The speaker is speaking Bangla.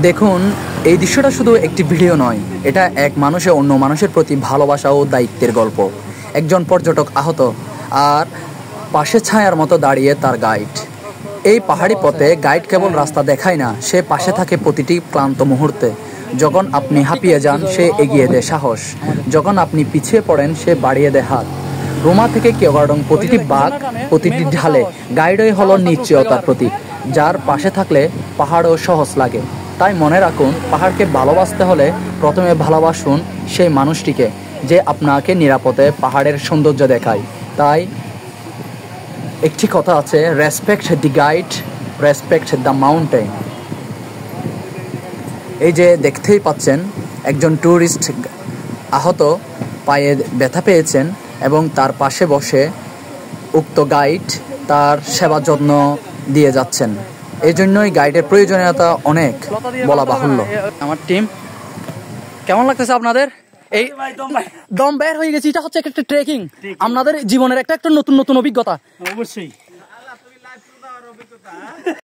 দেখুন, এই দৃশ্যটা শুধু একটি ভিডিও নয়, এটা এক মানুষের অন্য মানুষের প্রতি ভালোবাসা ও দায়িত্বের গল্প। একজন পর্যটক আহত, আর পাশে ছায়ার মতো দাঁড়িয়ে তার গাইড। এই পাহাড়ি পথে গাইড কেবল রাস্তা দেখায় না, সে পাশে থাকে প্রতিটি ক্লান্ত মুহূর্তে। যখন আপনি হাঁপিয়ে যান, সে এগিয়ে দেয় সাহস। যখন আপনি পিছিয়ে পড়েন, সে বাড়িয়ে দেয় হাত। রোমা থেকে কেওগার্ডং প্রতিটি বাঁক, প্রতিটি ঢালে গাইডই হলো নিশ্চয়তার প্রতীক, যার পাশে থাকলে পাহাড়ও সহজ লাগে। তাই মনে রাখুন, পাহাড়কে ভালোবাসতে হলে প্রথমে ভালোবাসুন সেই মানুষটিকে, যে আপনাকে নিরাপদে পাহাড়ের সৌন্দর্য দেখায়। তাই একটি কথা আছে, respect the guide, respect the mountain. এই যে দেখতেই পাচ্ছেন, একজন ট্যুরিস্ট আহত, পায়ে ব্যথা পেয়েছেন এবং তার পাশে বসে উক্ত গাইড তার সেবা যত্ন দিয়ে যাচ্ছেন। এই জন্যই গাইডের প্রয়োজনীয়তা অনেক বলা বাহুল্য। আমার টিম কেমন লাগতেছে আপনাদের? এই দম বের হয়ে গেছি। এটা হচ্ছে একটা ট্রেকিং, আপনাদের জীবনের একটা নতুন নতুন অভিজ্ঞতা। অবশ্যই।